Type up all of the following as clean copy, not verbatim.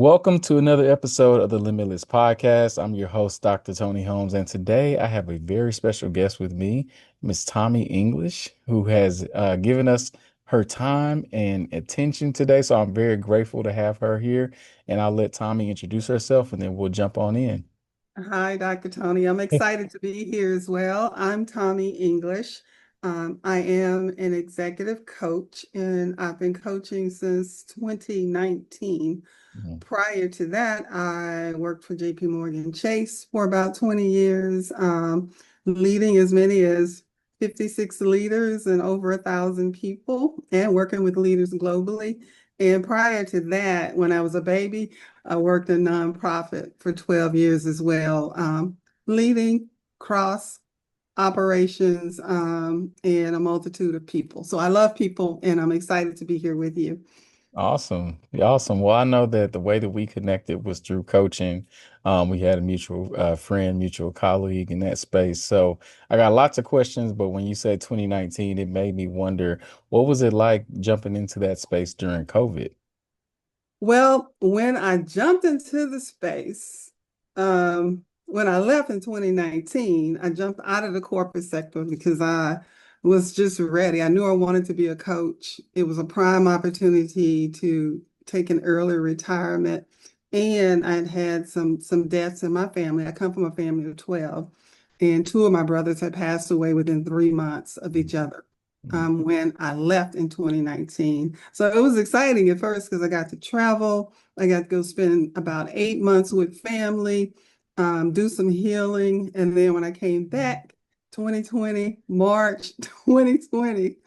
Welcome to another episode of the Limitless Podcast. I'm your host, Dr.TonyHolmes, and today I have a very special guest with me, Miss Tommie English, who has given us her time and attention today. So I'm very grateful to have her here, and I'll let Tommie introduce herself, and then we'll jump on in. Hi, Dr. Tony. I'm excited to be here as well. I'm Tommie English. I am an executive coach, and I've been coaching since 2019. Mhm. Prior to that, I worked for JPMorgan Chase for about 20 years, leading as many as 56 leaders and over 1,000 people, and working with leaders globally. And prior to that, when I was a baby, I worked in nonprofit for 12 years as well, leading cross operations and a multitude of people. So I love people, and I'm excited to be here with you. Awesome. Yeah, awesome. Well, I know that the way that we connected was through coaching. We had a mutual friend, mutual colleague in that space. So I got lots of questions, but when you said 2019, it made me wonder, what was it like jumping into that space during COVID? Well, when I jumped into the space, when I left in 2019, I jumped out of the corporate sector because I was just ready. I knew I wanted to be a coach. It was a prime opportunity to take an early retirement. And I'd had some deaths in my family. I come from a family of 12, and two of my brothers had passed away within 3 months of each other when I left in 2019. So it was exciting at first because I got to travel. I got to go spend about 8 months with family, do some healing. And then when I came back, 2020, March 2020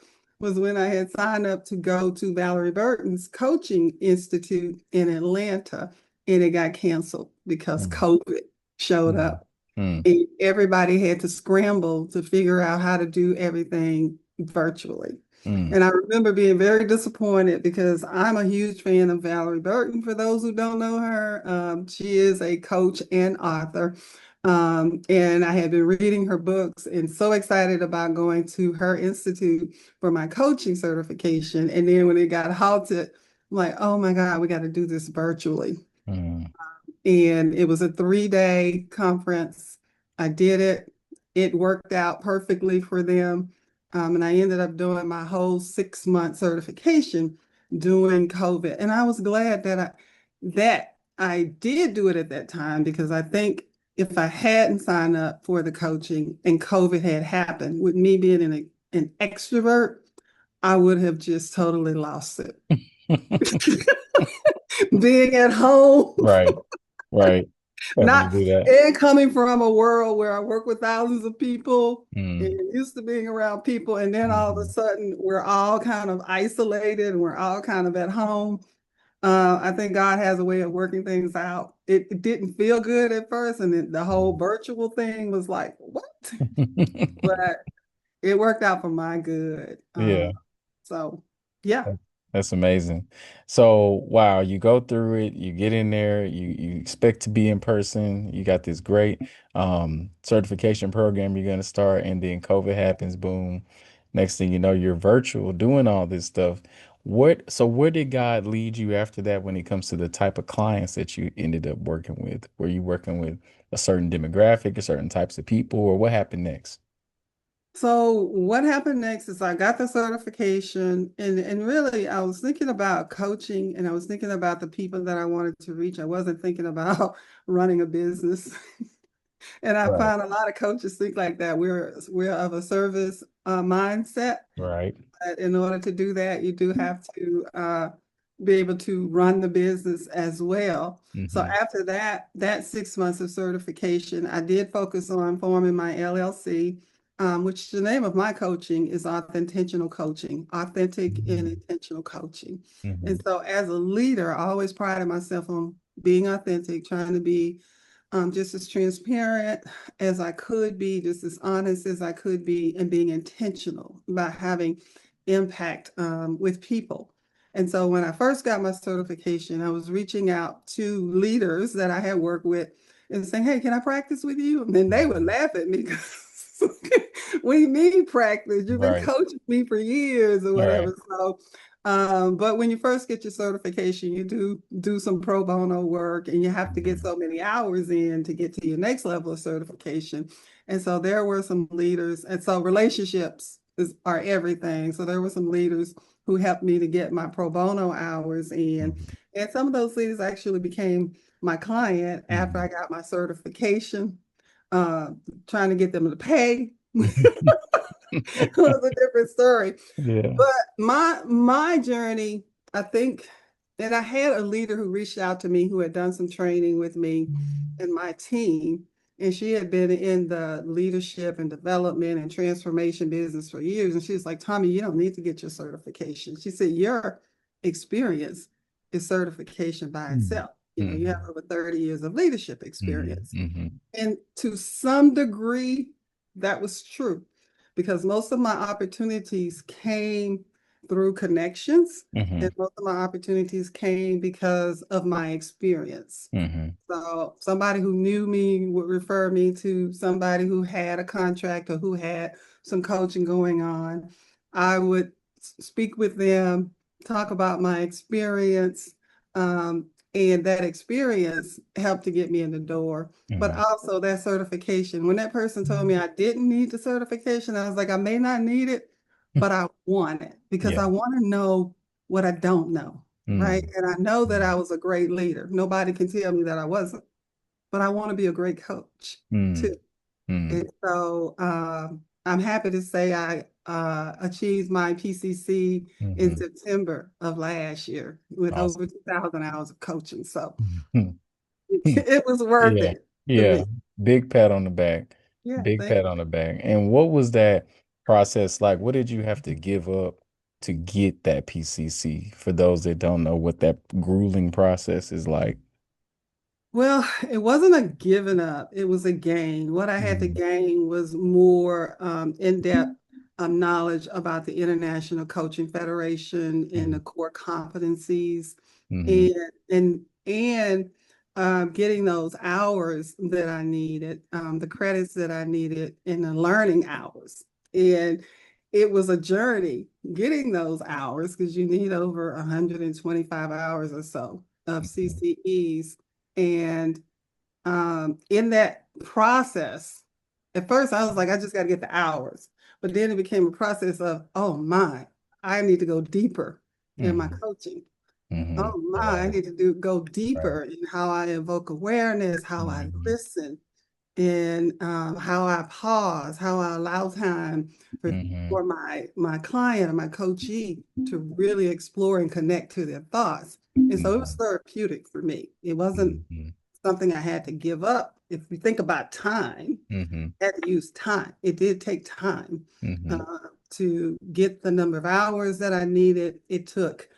was when I had signed up to go to Valerie Burton's Coaching Institute in Atlanta, and it got canceled because Mm, COVID showed mm, up. mm, And everybody had to scramble to figure out how to do everything virtually. mm, And I remember being very disappointed because I'm a huge fan of Valerie Burton. For those who don't know her, she is a coach and author. And I had been reading her books and so excited about going to her institute for my coaching certification. And then when it got halted, I'm like, oh my God, we got to do this virtually. mm, And it was a 3-day conference. I did it. It worked out perfectly for them. And I ended up doing my whole 6-month certification during COVID. And I was glad that I did do it at that time, because I think if I hadn't signed up for the coaching and COVID had happened, with me being an extrovert, I would have just totally lost it. Being at home, Right, right. Definitely not do that. and coming from a world where I work with thousands of people and Mm, used to being around people, and then all of a mhm, sudden we're all kind of isolated and we're all kind of at home. I think God has a way of working things out. It didn't feel good at first, and the whole virtual thing was like, what? mm. But it worked out for my good. Yeah. So yeah. That's amazing. So, wow, you go through it, you get in there, you expect to be in person, you got this great certification program you're gonna start, and then COVID happens, boom. Next thing you know, you're virtual doing all this stuff. Where did God lead you after that when it comes to the type of clients that you ended up working with? Were you working with a certain demographic, a certain types of people, or what happened next? So what happened next is I got the certification, and really I was thinking about coaching, and I was thinking about the people that I wanted to reach. I wasn't thinking about running a business. And I Right. find a lot of coaches think like that. We're of a service mindset, Right. but in order to do that, you do have to be able to run the business as well. So Hmm. after that 6 months of certification, I did focus on forming my LLC, which the name of my coaching is Authententional Coaching, authentic and intentional coaching. Hmm. And so as a leader, I always prided myself on being authentic, trying to be just as transparent as I could be, just as honest as I could be, and being intentional about having impact with people. And so when I first got my certification, I was reaching out to leaders that I had worked with and saying, hey, can I practice with you? And then they would laugh at me because We need practice. You've been Right. coaching me for years or Right. whatever. So, but when you first get your certification, you do some pro bono work, and you have to get Mhm. so many hours in to get to your next level of certification. And so there were some leaders, and so are everything. So there were some leaders who helped me to get my pro bono hours in, Mhm. and some of those leaders actually became my client after I Mhm. got my certification. Uh, Trying to get them to pay was a different story. Yeah. But my journey, I think, and I had a leader who reached out to me who had done some training with me and my team, and she had been in the leadership and development and transformation business for years. And she was like, Tommie, you don't need to get your certification. She said, your experience is certification by Mhm. itself. You have Mhm. over 30 years of leadership Mhm. experience. Mhm. And to some degree, that was true because most of my opportunities came through connections, and Mhm. most of my opportunities came because of my experience. Mhm. So somebody who knew me would refer me to somebody who had a contract or who had some coaching going on. I would speak with them, talk about my experience, and that experience helped to get me in the door. But Mhm. also that certification. When that person told me I didn't need the certification, I was like, I may not need it, but I want it because I Yeah. want to know what I don't know. Right. Mhm. And I know that I was a great leader. Nobody can tell me that I wasn't, but I want to be a great coach too. Mhm. And Mhm. so I'm happy to say I achieved my PCC in Mhm. September of last year with Awesome. over 2,000 hours of coaching. So Mhm. it was worth Yeah. it to Yeah. me. Big pat on the back. Yeah, Big thank pat on the back. And what was that process like? What did you have to give up to get that PCC? For those that don't know what that grueling process is like. Well, it wasn't a giving up, it was a gain. What I had to Mhm. gain was more in-depth knowledge about the International Coaching Federation and the Mhm. core competencies Mhm. and getting those hours that I needed, the credits that I needed, and the learning hours. And it was a journey getting those hours because you need over 125 hours or so of Mhm. CCEs. And in that process, at first I was like, I just got to get the hours. But then it became a process of, oh my, I need to go deeper in my Mhm. coaching. Mhm. Oh my, I Right. need to go Right. deeper in how I invoke awareness, how I Mhm. listen, and how I pause, how I allow time Mhm. for my client or my coachee to really explore and connect to their thoughts. And so it was Mhm. therapeutic for me. It wasn't Mhm. something I had to give up. If we think about time, Mhm. I had to use time. It did take time Mhm. to get the number of hours that I needed. It took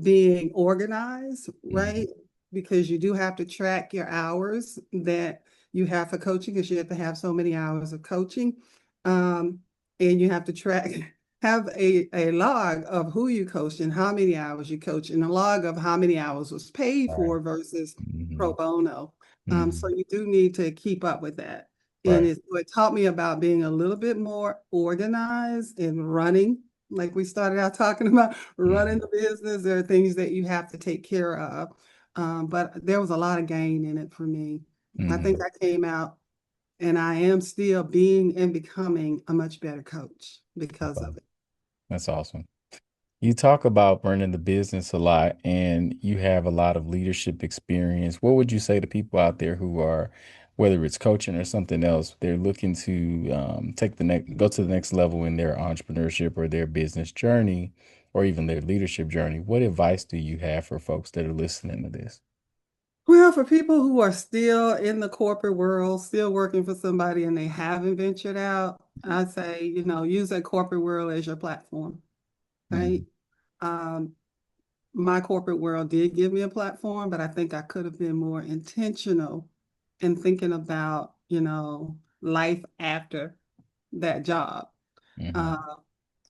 being organized, Mhm. right? Because you do have to track your hours that you have for coaching because you have to have so many hours of coaching. Um, and you have to have a log of who you coached and how many hours you coached, and a log of how many hours was paid Right. for versus pro Mhm. bono. So Mhm. you do need to keep up with that. And Right. it taught me about being a little bit more organized and running, like we started out talking about running Mhm. the business. There are things that you have to take care of. But there was a lot of gain in it for me. I think Mhm. I came out and I am still being and becoming a much better coach because Okay. of it. That's awesome. You talk about running the business a lot and you have a lot of leadership experience. What would you say to people out there who are, whether it's coaching or something else, they're looking to take the next, go to the next level in their entrepreneurship or their business journey or even their leadership journey? What advice do you have for folks that are listening to this? Well, for people who are still in the corporate world, still working for somebody and they haven't ventured out, I'd say, use that corporate world as your platform, right? Mhm. Um, my corporate world did give me a platform, but I think I could have been more intentional in thinking about, life after that job. Mhm. Uh,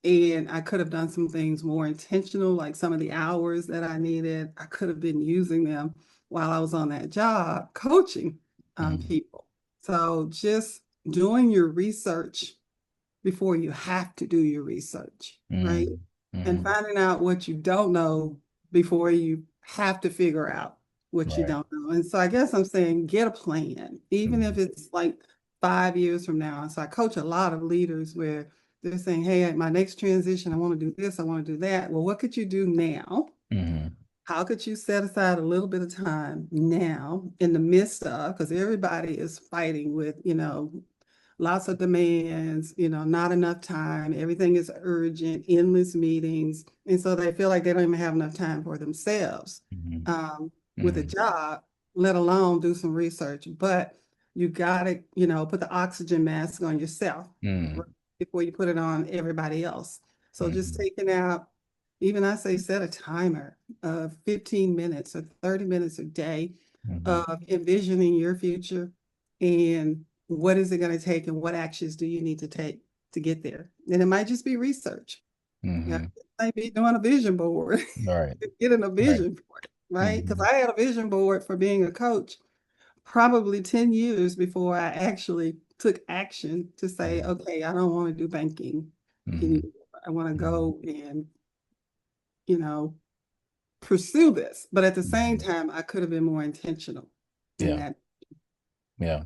and I could have done some things more intentional, like some of the hours that I needed. I could have been using them while I was on that job coaching Mhm. people. So just doing your research before you have to do your research, right? Mm, And mm-hmm. finding out what you don't know before you have to figure out what you Right. don't know. And so I guess I'm saying get a plan, even if Mm, it's like 5 years from now. And so I coach a lot of leaders where they're saying, hey, at my next transition, I want to do this, I want to do that. Well, what could you do now? mm-hmm. How could you set aside a little bit of time now in the midst of, because everybody is fighting with, lots of demands, not enough time, everything is urgent, endless meetings. And so they feel like they don't even have enough time for themselves Mm-hmm. with a Mm-hmm. job, let alone do some research. But you got to, put the oxygen mask on yourself right, before you put it on everybody else. So just Mm-hmm. taking out, even I say set a timer of 15 minutes or 30 minutes a day Mm-hmm. of envisioning your future and what is it going to take and what actions do you need to take to get there. And it might just be research. Yeah, Mm-hmm. it might be doing a vision board, All right. getting a Right. vision for it, right? Because Mm-hmm. I had a vision board for being a coach probably 10 years before I actually took action to say, okay, I don't want to do banking Mm-hmm. anymore. I want to Mm-hmm. go and, you know, pursue this. But at the same Mm-hmm. time, I could have been more intentional in Yeah. that. Yeah.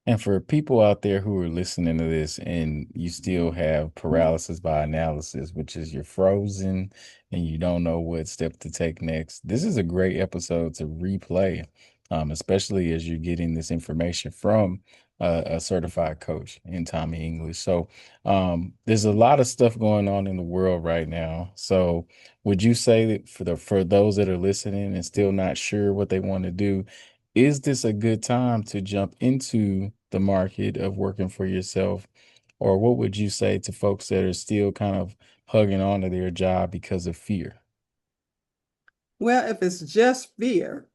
And for people out there who are listening to this and you still have paralysis by analysis, which is you're frozen and you don't know what step to take next, this is a great episode to replay, especially as you're getting this information from a certified coach in Tommie English. So there's a lot of stuff going on in the world right now. So would you say that for those that are listening and still not sure what they want to do, is this a good time to jump into the market of working for yourself? Or what would you say to folks that are still kind of hugging on to their job because of fear? Well, if it's just fear,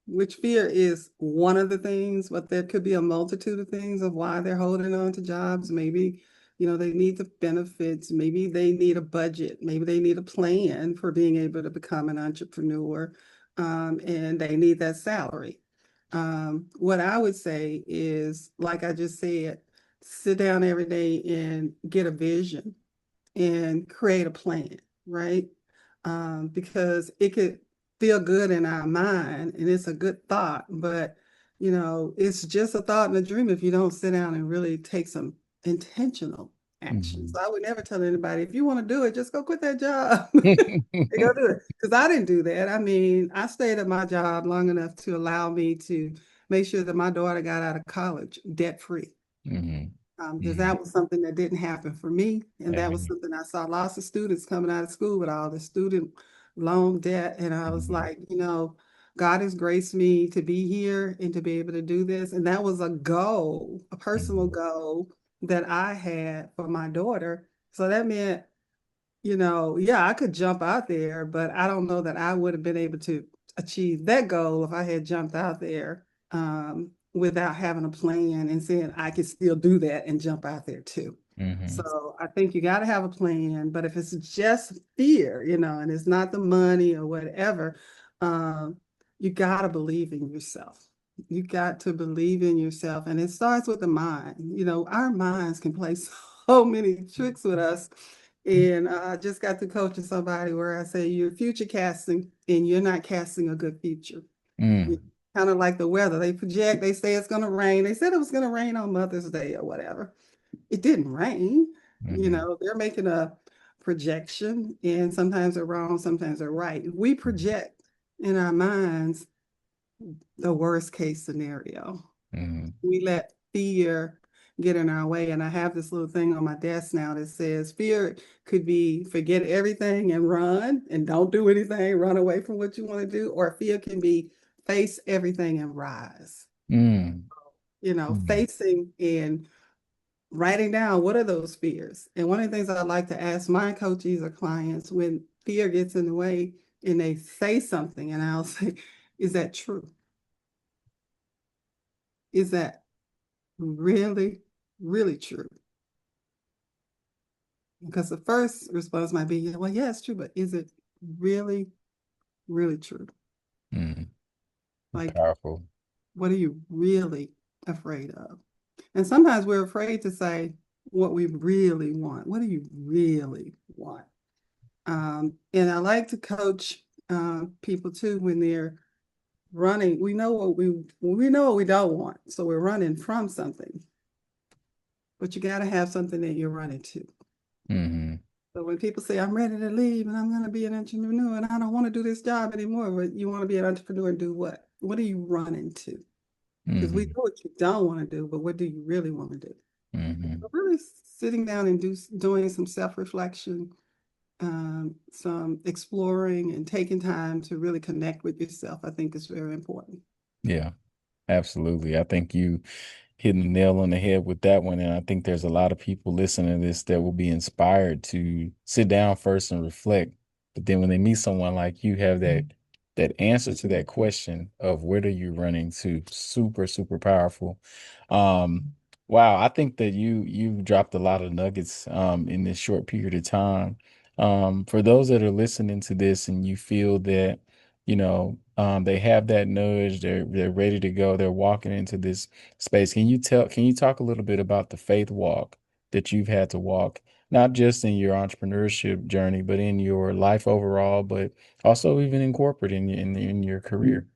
which fear is one of the things, but there could be a multitude of things of why they're holding on to jobs. Maybe, they need the benefits. Maybe they need a budget. Maybe they need a plan for being able to become an entrepreneur, and they need that salary. What I would say is, like I just said, sit down every day and get a vision and create a plan, right? Because it could feel good in our mind and it's a good thought, but it's just a thought and a dream if you don't sit down and really take some intentional action. Mhm. So I would never tell anybody if you want to do it, just go quit that job and go do it. Because I didn't do that. I mean, I stayed at my job long enough to allow me to make sure that my daughter got out of college debt free, Mhm. because Mhm. that was something that didn't happen for me. And that was Amen. something I saw lots of students coming out of school with all the student loan debt. And I was Mhm. like, God has graced me to be here and to be able to do this. And that was a goal, a personal Mhm. goal that I had for my daughter. So that meant, yeah, I could jump out there, but I don't know that I would have been able to achieve that goal if I had jumped out there without having a plan and saying I could still do that and jump out there too. Mhm. So I think you got to have a plan, but if it's just fear, and it's not the money or whatever, um, you got to believe in yourself. You got to believe in yourself, and it starts with the mind. Our minds can play so many tricks with us, and I just got to coaching somebody where I say you're future casting and you're not casting a good future. Mm. Kind of like the weather. They project, they say it's going to rain. They said it was going to rain on Mother's Day or whatever. It didn't rain. Mhm. They're making a projection and sometimes they're wrong, sometimes they're right. We project in our minds the worst case scenario. Mhm. We let fear get in our way. And I have this little thing on my desk now that says fear could be forget everything and run and don't do anything, run away from what you want to do, or fear can be face everything and rise. Mm. Mm. Facing and writing down what are those fears. And one of the things I like to ask my coaches or clients when fear gets in the way and they say something, and I'll say, is that true? Is that really, really true? Because the first response might be, yeah, well, yeah, it's true, but is it really, really true? Mm. Like, Powerful. what are you really afraid of? And sometimes we're afraid to say what we really want. What do you really want? And I like to coach people too when they're running. We know what we don't want, so we're running from something. But you got to have something that you're running to. Hmm. So when people say, I'm ready to leave and I'm going to be an entrepreneur and I don't want to do this job anymore, but you want to be an entrepreneur and do what? What are you running to? Because we Hmm. know what you don't want to do, but what do you really want to do? Hmm. So really sitting down and doing some self-reflection, some exploring and taking time to really connect with yourself, I think is very important. Yeah, absolutely. I think you hitting the nail on the head with that one. And I think there's a lot of people listening to this that will be inspired to sit down first and reflect. But then when they meet someone like you, have that answer to that question of where are you running to? Super, super powerful. Um, wow, I think that you've dropped a lot of nuggets in this short period of time. For those that are listening to this and you feel that, they have that nudge, they're ready to go, they're walking into this space. Can you talk a little bit about the faith walk that you've had to walk, not just in your entrepreneurship journey, but in your life overall, but also even in corporate in your career?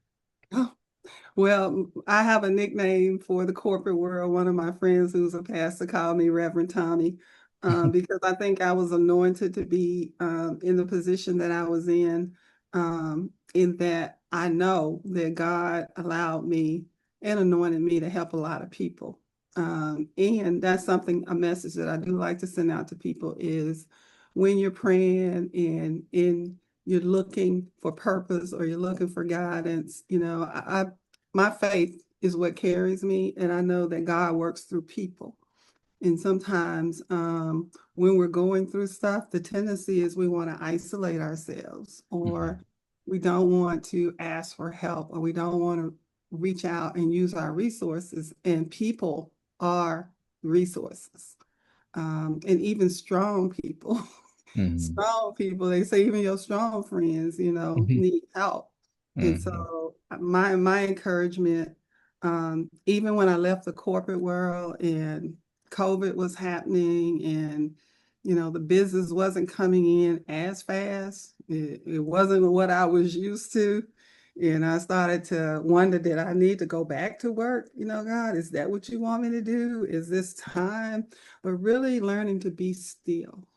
Well, I have a nickname for the corporate world. One of my friends who's a pastor called me Reverend Tommy, because I think I was anointed to be in the position that I was in that I know that God allowed me and anointed me to help a lot of people. And that's a message that I do like to send out to people is when you're praying and you're looking for purpose or you're looking for guidance, my faith is what carries me, and I know that God works through people. And sometimes when we're going through stuff, the tendency is we want to isolate ourselves, or Mhm. we don't want to ask for help, or we don't want to reach out and use our resources. And people are resources, and even strong people. Mhm. Strong people, they say even your strong friends, Mhm. need help. And Mhm. so my encouragement, even when I left the corporate world and COVID was happening and the business wasn't coming in as fast, it wasn't what I was used to. And I started to wonder, did I need to go back to work? God, is that what you want me to do? Is this time? But really learning to be still,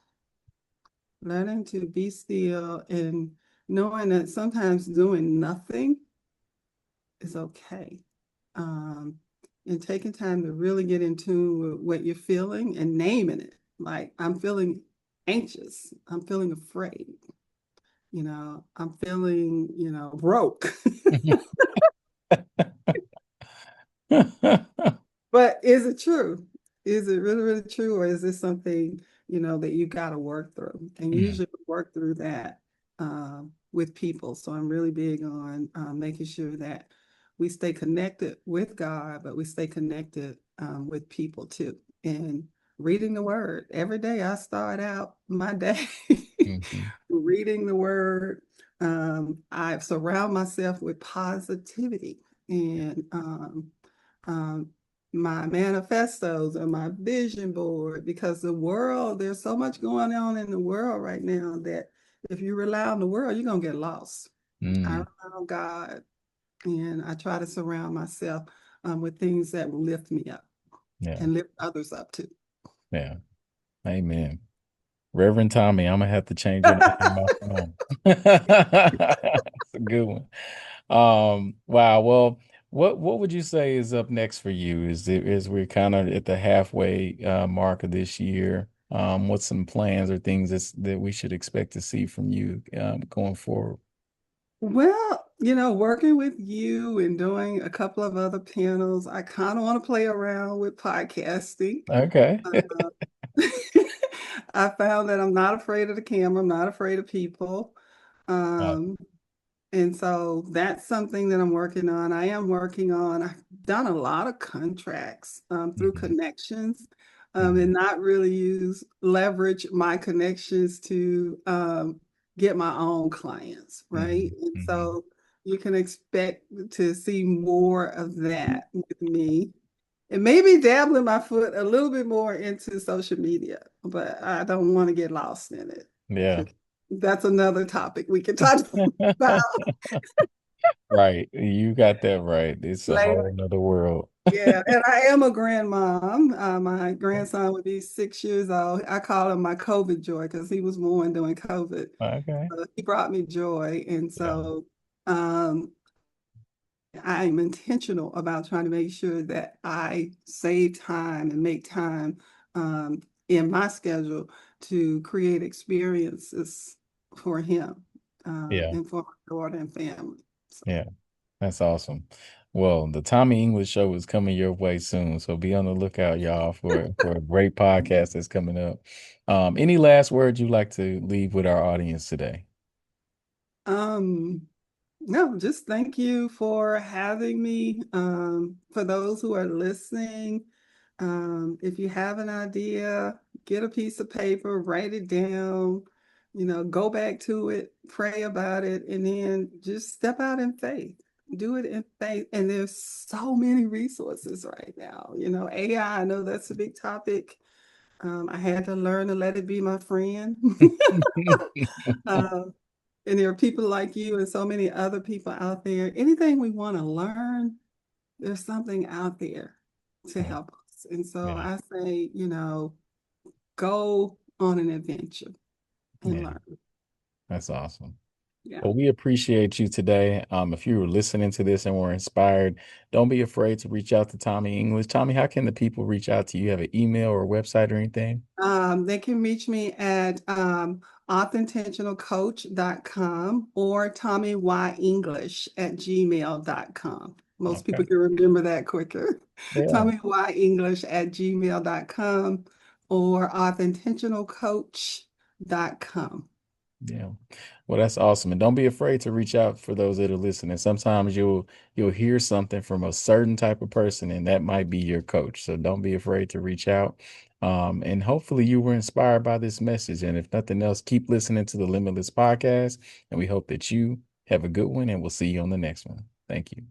learning to be still and knowing that sometimes doing nothing is okay. Um, and taking time to really get in tune with what you're feeling and naming it. Like, I'm feeling anxious. I'm feeling afraid. I'm feeling, broke. But is it true? Is it really, really true? Or is this something, that you got to work through? And Mhm. usually we work through that with people. So I'm really big on making sure that we stay connected with God, but we stay connected with people too. And reading the word. Every day I start out my day Mhm. reading the word. I surround myself with positivity and um, my manifestos and my vision board because there's so much going on in the world right now that if you rely on the world, you're going to get lost. I Mm. rely on God and I try to surround myself with things that will lift me up Yeah. and lift others up too. Yeah. Amen. Reverend Tommy, I'm gonna have to change your name in my phone. It's a good one. Wow. Well, what would you say is up next for you? Is we're kind of at the halfway mark of this year? What's some plans or things that we should expect to see from you going forward? Well, working with you and doing a couple of other panels, I kind of want to play around with podcasting. Okay. Uh, I found that I'm not afraid of the camera. I'm not afraid of people. Right. Um, and so that's something that I'm working on. I've done a lot of contracts through Mhm. connections and Mhm. not really leverage my connections to get my own clients, right? Mhm. And Mhm. so you can expect to see more of that with me and maybe dabbling my foot a little bit more into social media, but I don't want to get lost in it. Yeah. That's another topic we can talk about Right. You got that right. It's a later. whole nother world. Yeah, and I am a grandmom. My grandson would be 6 years old. I call him my COVID joy because he was born during COVID. Okay. So he brought me joy. And Yeah. so um, I'm intentional about trying to make sure that I save time and make time in my schedule to create experiences for him Yeah. and for my daughter and family. So, Yeah. That's awesome. Well, the Tommie English show is coming your way soon, so be on the lookout, y'all, for a great podcast that's coming up. Any last words you'd like to leave with our audience today? um, no, just thank you for having me. For those who are listening, if you have an idea, get a piece of paper, write it down, go back to it, pray about it, and then just step out in faith. Do it in faith. And there's so many resources right now. AI, I know that's a big topic. I had to learn to let it be my friend. Uh, and there are people like you and so many other people out there. Anything we want to learn, there's something out there to Yeah. help us. And so Yeah. I say, go on an adventure and Yeah. learn. That's awesome. Yeah. Well, we appreciate you today. If you were listening to this and were inspired, don't be afraid to reach out to Tommie English. Tommie, how can the people reach out to you? Have an email or website or anything? They can reach me at authententionalcoach.com or TommieYEnglish@gmail.com. Most people Okay. can remember that quicker. Yeah. TommieYEnglish@gmail.com or authententionalcoach.com. Yeah. Well, that's awesome. And don't be afraid to reach out for those that are listening. Sometimes you'll hear something from a certain type of person, and that might be your coach. So don't be afraid to reach out. And hopefully you were inspired by this message. And if nothing else, keep listening to the Limitless podcast. And we hope that you have a good one, and we'll see you on the next one. Thank you.